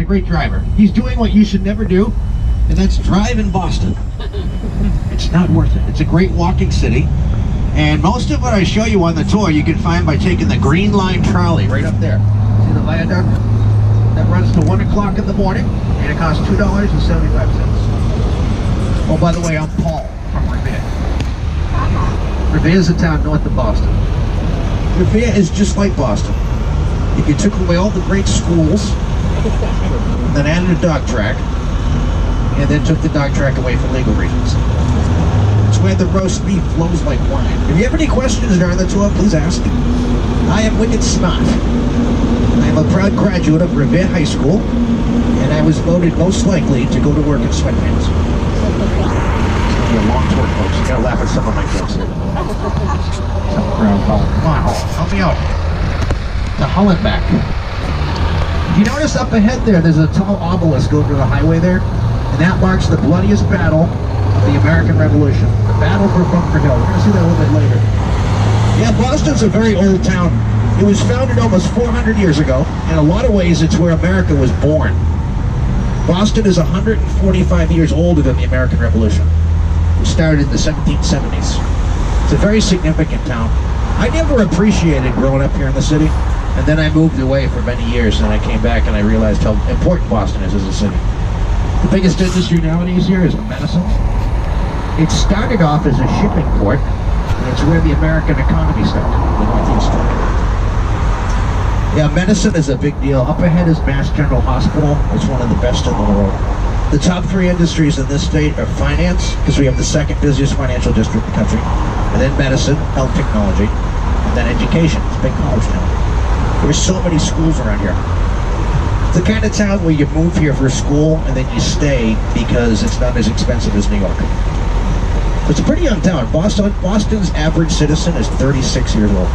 great driver. He's doing what you should never do, and that's drive in Boston. It's not worth it. It's a great walking city, and most of what I show you on the tour you can find by taking the Green Line trolley right up there. See the viaduct? That runs to 1 o'clock in the morning, and it costs $2.75. Oh, by the way, I'm Paul from Revere. Revere is a town north of Boston. Revere is just like Boston. If you took away all the great schools, then added a dog track, and then took the dog track away for legal reasons. It's where the roast beef flows like wine. If you have any questions during the tour, please ask. I am wicked smart. I am a proud graduate of Revere High School, and I was voted most likely to go to work in sweatpants. It's going to be a long tour, folks. You gotta laugh at some of my jokes. Come on, help me out. To Hollenbeck. If you notice up ahead there's a tall obelisk over the highway there, and that marks the bloodiest battle of the American Revolution. The Battle for Bunker Hill. We're going to see that a little bit later. Yeah, Boston's a very old town. It was founded almost 400 years ago. In a lot of ways, it's where America was born. Boston is 145 years older than the American Revolution. It started in the 1770s. It's a very significant town. I never appreciated growing up here in the city, and then I moved away for many years, and I came back and I realized how important Boston is as a city. The biggest industry nowadays here is medicine. It started off as a shipping port, and it's where the American economy started, the Northeast. Yeah, medicine is a big deal. Up ahead is Mass General Hospital. It's one of the best in the world. The top three industries in this state are finance, because we have the second busiest financial district in the country, and then medicine, health technology, and then education. It's a big college town. There's so many schools around here. It's the kind of town where you move here for school and then you stay because it's not as expensive as New York. It's a pretty young town. Boston's average citizen is 36 years old.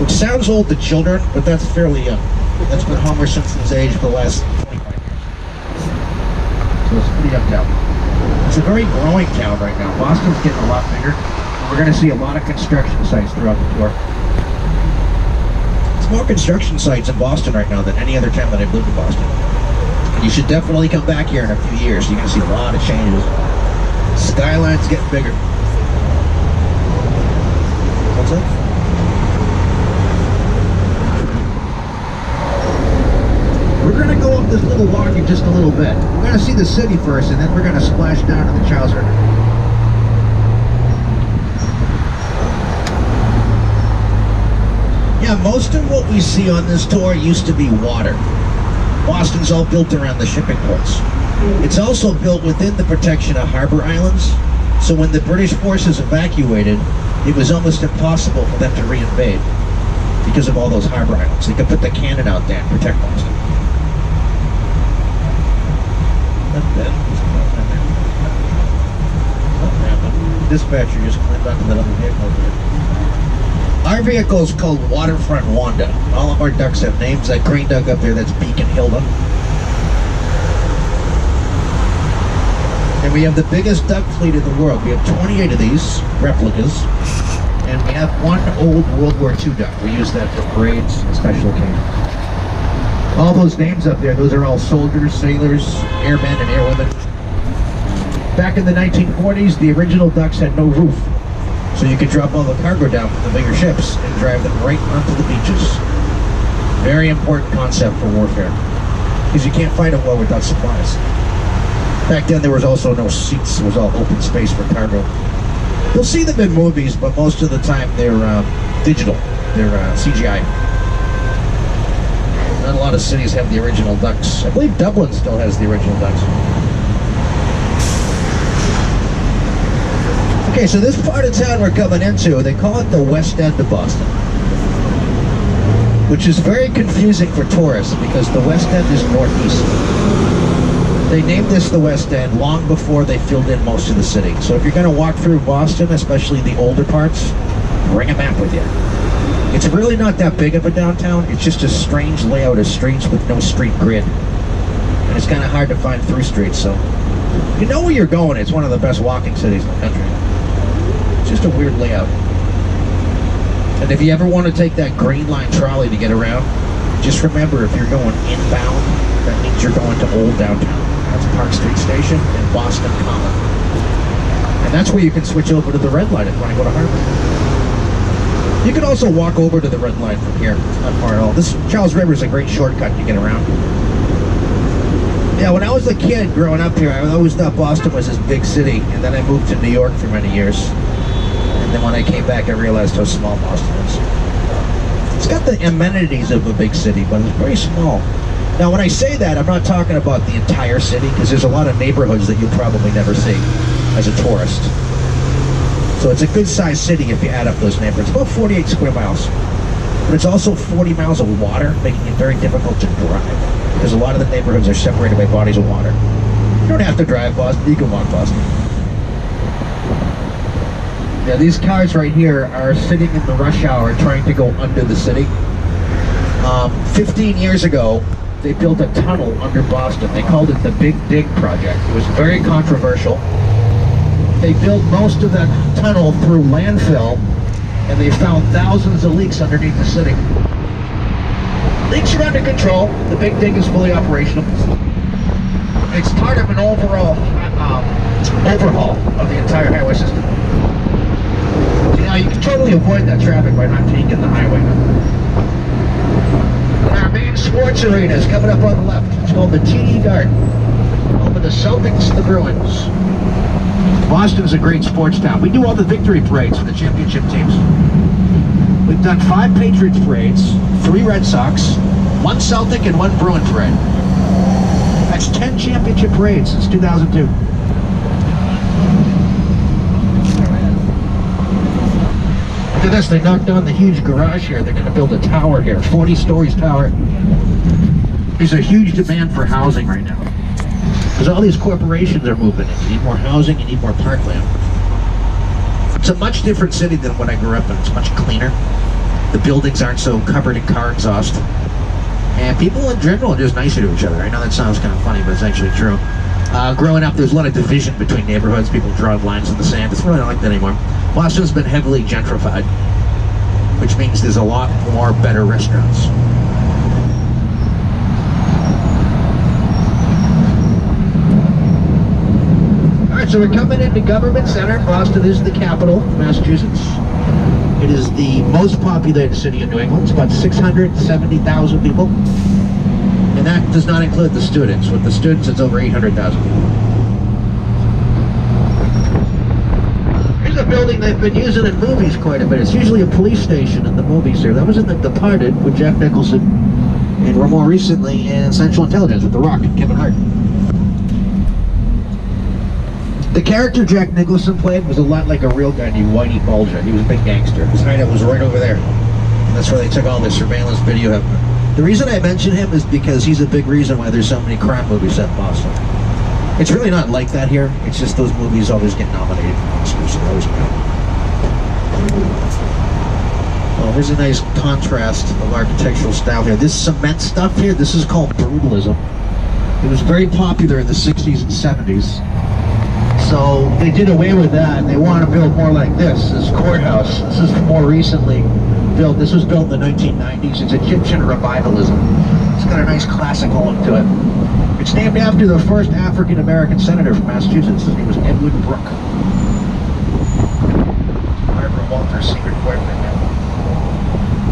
Which sounds old to children, but that's fairly young. That's been Homer Simpson's age for the last 25 years. So it's a pretty young town. It's a very growing town right now. Boston's getting a lot bigger. We're going to see a lot of construction sites throughout the tour. There's more construction sites in Boston right now than any other town that I've lived in Boston. You should definitely come back here in a few years. You're going to see a lot of changes. Skyline's getting bigger. What's that? We're going to go up this little walk in just a little bit. We're going to see the city first, and then we're going to splash down to the Charles River. Yeah, most of what we see on this tour used to be water. Boston's all built around the shipping ports. It's also built within the protection of harbor islands, so when the British forces evacuated, it was almost impossible for them to reinvade because of all those harbor islands. They could put the cannon out there and protect Boston. Dispatcher just climbed onto that other vehicle here. Our vehicle is called Waterfront Wanda. All of our ducks have names. That green duck up there, that's Beacon Hilda. And we have the biggest duck fleet in the world. We have 28 of these replicas, and we have one old World War II duck. We use that for parades and special occasions. All those names up there, those are all soldiers, sailors, airmen, and airwomen. Back in the 1940s, the original ducks had no roof, so you could drop all the cargo down from the bigger ships and drive them right onto the beaches. Very important concept for warfare, because you can't fight a war without supplies. Back then, there was also no seats. It was all open space for cargo. You'll see them in movies, but most of the time they're digital. They're CGI. Not a lot of cities have the original ducks. I believe Dublin still has the original ducks. Okay, so this part of town we're coming into, they call it the West End of Boston, which is very confusing for tourists because the West End is northeast. They named this the West End long before they filled in most of the city. So if you're going to walk through Boston, especially the older parts, bring a map with you. It's really not that big of a downtown. It's just a strange layout of streets with no street grid. And it's kind of hard to find through streets, so you know where you're going. It's one of the best walking cities in the country. It's just a weird layout. And if you ever want to take that Green Line trolley to get around, just remember if you're going inbound, that you're going to Old Downtown. That's Park Street Station and Boston Common. And that's where you can switch over to the red line if you want to go to Harvard. You can also walk over to the red line from here. It's not far at all. This Charles River is a great shortcut to get around. Yeah, when I was a kid growing up here, I always thought Boston was this big city, and then I moved to New York for many years. And then when I came back, I realized how small Boston is. It's got the amenities of a big city, but it's very small. Now, when I say that, I'm not talking about the entire city, because there's a lot of neighborhoods that you'll probably never see as a tourist. So it's a good-sized city if you add up those neighborhoods. About 48 square miles. But it's also 40 miles of water, making it very difficult to drive. Because a lot of the neighborhoods are separated by bodies of water. You don't have to drive Boston, you can walk Boston. Yeah, these cars right here are sitting in the rush hour trying to go under the city. 15 years ago, they built a tunnel under Boston. They called it the Big Dig Project. It was very controversial. They built most of that tunnel through landfill, and they found thousands of leaks underneath the city. Leaks are under control. The Big Dig is fully operational. It's part of an overall overhaul of the entire highway system. See, now you can totally avoid that traffic by not taking the highway. And our main sports arena is coming up on the left. It's called the TD Garden. Home of the Celtics, the Bruins. Boston's a great sports town. We do all the victory parades for the championship teams. We've done 5 Patriots parades, 3 Red Sox, 1 Celtic, and 1 Bruin parade. That's 10 championship parades since 2002. Look at this, they knocked down the huge garage here. They're going to build a tower here, 40 stories tower. There's a huge demand for housing right now. Because all these corporations are moving in. You need more housing, you need more parkland. It's a much different city than when I grew up in. It's much cleaner. The buildings aren't so covered in car exhaust. And people in general are just nicer to each other. I know that sounds kind of funny, but it's actually true. Growing up, there's a lot of division between neighborhoods. People drawing lines in the sand. It's really not like that anymore. Boston's been heavily gentrified, which means there's a lot more better restaurants. So we're coming into Government Center. Boston is the capital of Massachusetts. It is the most populated city in New England. It's about 670,000 people. And that does not include the students. With the students, it's over 800,000 people. Here's a building they've been using in movies quite a bit. It's usually a police station in the movies here. That was in The Departed with Jack Nicholson. And we're more recently in Central Intelligence with The Rock and Kevin Hart. The character Jack Nicholson played was a lot like a real guy named Whitey Bulger. He was a big gangster. His hideout was right over there. And that's where they took all their surveillance video of him. The reason I mention him is because he's a big reason why there's so many crime movies set in Boston. It's really not like that here. It's just those movies always get nominated for Oscars, so they always go. Oh, here's a nice contrast of architectural style here. This cement stuff here, this is called brutalism. It was very popular in the 60s and 70s. So they did away with that. They want to build more like this courthouse. This is more recently built. This was built in the 1990s. It's Egyptian revivalism. It's got a nice classical look to it. It's named after the first African-American senator from Massachusetts. His name was Edwin Brooke. Barbara Walters' secret boyfriend.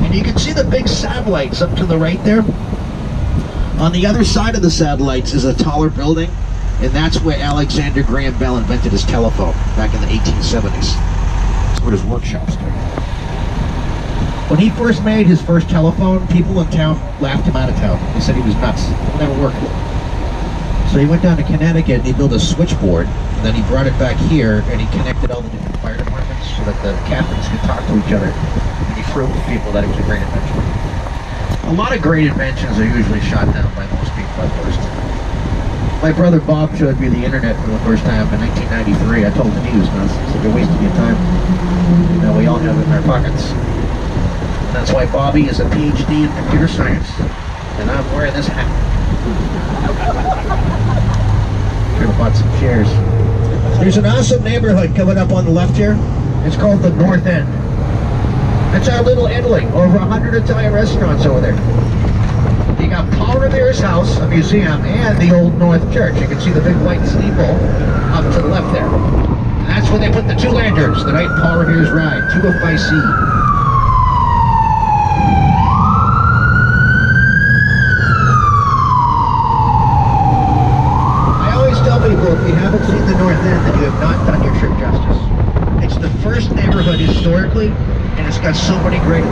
And you can see the big satellites up to the right there. On the other side of the satellites is a taller building. And that's where Alexander Graham Bell invented his telephone back in the 1870s. That's where his workshop started. When he first made his first telephone, people in town laughed him out of town. They said he was nuts. It'll never work. So he went down to Connecticut and he built a switchboard. And then he brought it back here and he connected all the different fire departments so that the captains could talk to each other. And he proved to people that it was a great invention. A lot of great inventions are usually shot down by most people at first. My brother Bob showed me the internet for the first time in 1993. I told him he was nuts. He said, "You're wasting your time." Now we all have it in our pockets. And that's why Bobby is a PhD in computer science. And I'm wearing this hat. Should have bought some chairs. There's an awesome neighborhood coming up on the left here. It's called the North End. That's our little Italy. Over 100 Italian restaurants over there. You got Paul Revere's house, a museum, and the Old North Church. You can see the big white steeple up to the left there. And that's where they put the 2 lanterns the night Paul Revere's ride, 2 by sea. I always tell people, if you haven't seen the North End, then you have not done your trip justice. It's the first neighborhood historically, and it's got so many great